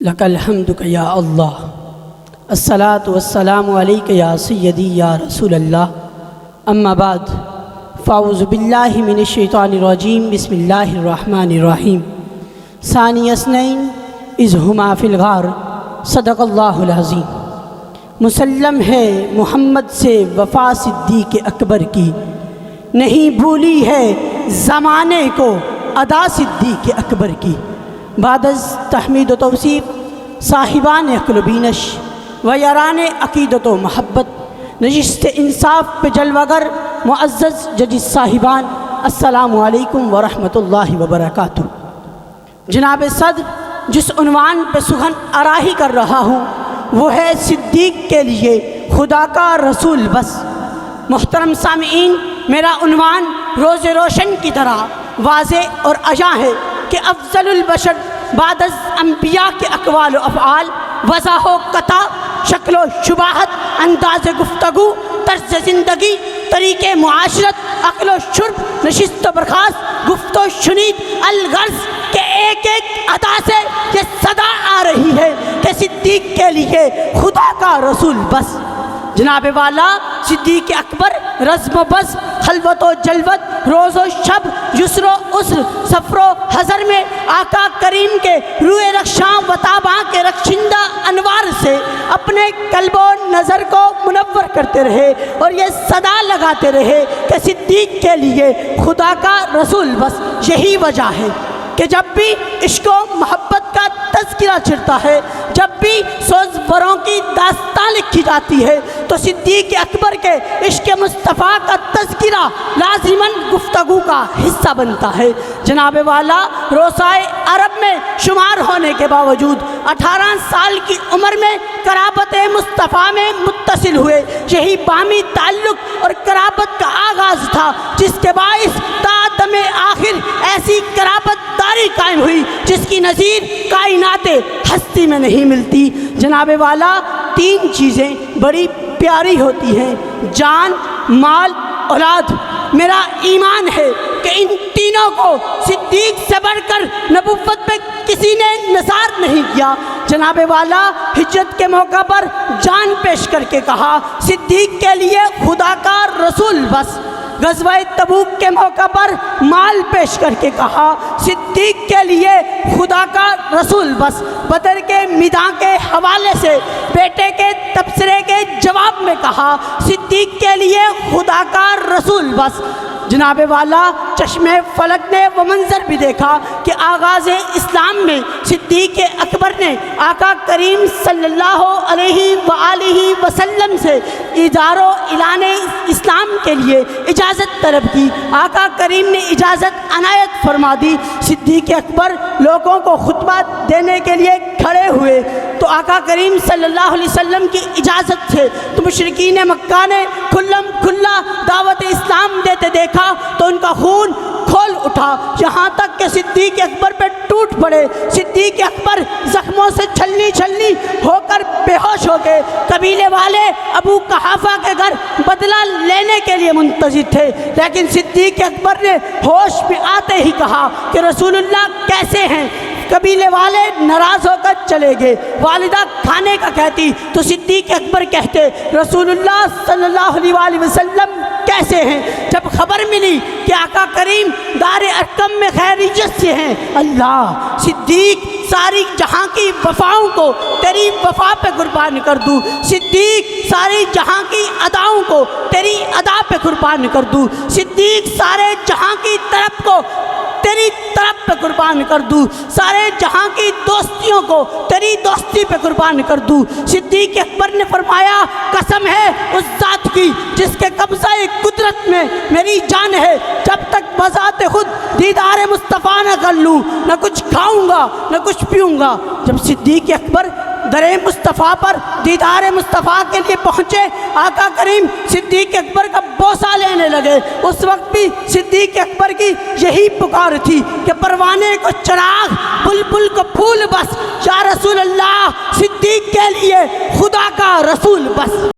لک الحمد یا اللہ، الصلاۃ والسلام علیک یا سیدی یا رسول اللہ، اما بعد فاعوذ باللہ من الشیطان الرجیم، بسم اللہ الرحمن الرحیم۔ ثانی اثنین اذ ہما فی الغار، صدق اللہ العظیم۔ مسلم ہے محمد سے وفا صدیق اکبر کی، نہیں بھولی ہے زمانے کو ادا صدیق اکبر کی۔ بعد از تحمید و توصیف صاحبان عقل و بینش و یاران عقیدت و محبت، نشست انصاف پہ جلوگر معزز ججز صاحبان، السلام علیکم ورحمۃ اللہ وبرکاتہ۔ جناب صدر، جس عنوان پہ سخن آرائی کر رہا ہوں وہ ہے صدیق کے لیے خدا کا رسول بس۔ محترم سامعین، میرا عنوان روز روشن کی طرح واضح اور عیاں ہے کہ افضل البشر بعد از انبیاء کے اقوال و افعال، وضاح و قطع، شکل و شباہت، انداز گفتگو، طرز زندگی، طریق معاشرت، عقل و شرب، نشست و برخاست، گفت و شنید، الغرض کے ایک ایک ادا سے یہ صدا آ رہی ہے کہ صدیق کے لیے خدا کا رسول بس۔ جناب والا صدیق اکبر رزم و بزم، خلوت و جلوت، روز و شب، یسر و عسر، سفر و حضر میں آقا کریم کے روئے رخشاں و تاباں کے رخشندہ انوار سے اپنے قلب و نظر کو منور کرتے رہے اور یہ صدا لگاتے رہے کہ صدیق کے لیے خدا کا رسول بس۔ یہی وجہ ہے کہ جب بھی عشق و محبت کا تذکرہ چڑھتا ہے، جب بھی سوزوروں کی داستان لکھی جاتی ہے تو صدیق اکبر کے عشق مصطفیٰ کا تذکرہ لازماً گفتگو کا حصہ بنتا ہے۔ جناب والا روسائے عرب میں شمار ہونے کے باوجود 18 سال کی عمر میں قرابت مصطفیٰ میں متصل ہوئے۔ یہی بامی تعلق اور قرابت کا آغاز تھا جس کے باعث تا دم آخر ایسی قرابت داری قائم ہوئی جس کی نظیر کائنات ہستی میں نہیں ملتی۔ جناب والا، 3 چیزیں بڑی پیاری ہوتی ہیں: جان، مال، اولاد۔ میرا ایمان ہے کہ ان تینوں کو صدیق سے بڑھ کر نبوت پہ کسی نے نثار نہیں کیا۔ جناب والا ہجرت کے موقع پر جان پیش کر کے کہا صدیق کے لیے خدا کا رسول بس۔ غزوہ تبوک کے موقع پر مال پیش کر کے کہا صدیق کے لیے خدا کا رسول بس۔ بدر کے میدان کے حوالے سے بیٹے کے تبصرے کے جواب میں کہا صدیق کے لیے خدا کا رسول بس۔ جناب والا چشم فلک نے وہ منظر بھی دیکھا کہ آغاز اسلام میں صدیق اکبر نے آقا کریم صلی اللہ علیہ وآلہ وسلم سے ادار و اعلان اسلام کے لیے اجازت طلب کی۔ آقا کریم نے اجازت عنایت فرما دی۔ صدیق اکبر لوگوں کو خطبہ دینے کے لیے کھڑے ہوئے تو آقا کریم صلی اللہ علیہ وسلم کی اجازت سے تو مشرکین مکہ نے کھلم کھلا دعوت اسلام دیتے دیکھا تو ان کا خون کھول اٹھا، یہاں تک کہ صدیق اکبر پہ ٹوٹ پڑے۔ صدیق اکبر زخموں سے چھلنی چھلنی ہو کر بے ہوش ہو گئے۔ قبیلے والے ابو قحافہ کے گھر بدلہ لینے کے لیے منتظر تھے، لیکن صدیق اکبر نے ہوش میں آتے ہی کہا کہ رسول اللہ کیسے ہیں؟ قبیلے والے ناراض ہو کر چلے گئے۔ والدہ کھانے کا کہتی تو صدیق اکبر کہتے رسول اللہ صلی اللہ علیہ وآلہ وسلم کیسے ہیں؟ جب خبر ملی کہ آقا کریم دار ارقم میں خیریت سے ہیں، اللہ صدیق ساری جہاں کی وفاؤں کو تیری وفا پہ قربان کر دوں، صدیق ساری جہاں کی اداؤں کو تیری ادا پہ قربان کر دوں، صدیق سارے جہاں کی طرف کو تیری طرف پہ قربان کر دوں، سارے جہاں کی دوستیوں کو تیری دوستی پہ قربان کر دوں۔ صدیق اکبر نے فرمایا قسم ہے اس ذات کی جس کے قبضہ قدرت میں میری جان ہے، جب تک بذات خود دیدار مصطفیٰ نہ کر لوں نہ کچھ کھاؤں گا نہ کچھ پیوں گا۔ جب صدیق اکبر در مصطفیٰ پر دیدار مصطفیٰ کے لیے پہنچے، آقا کریم صدیق اکبر کا بوسہ لینے لگے۔ اس وقت بھی صدیق اکبر کی یہی پکار تھی کہ پروانے کو چراغ، بلبل کو پھول بس، یا رسول اللہ صدیق کے لیے خدا کا رسول بس۔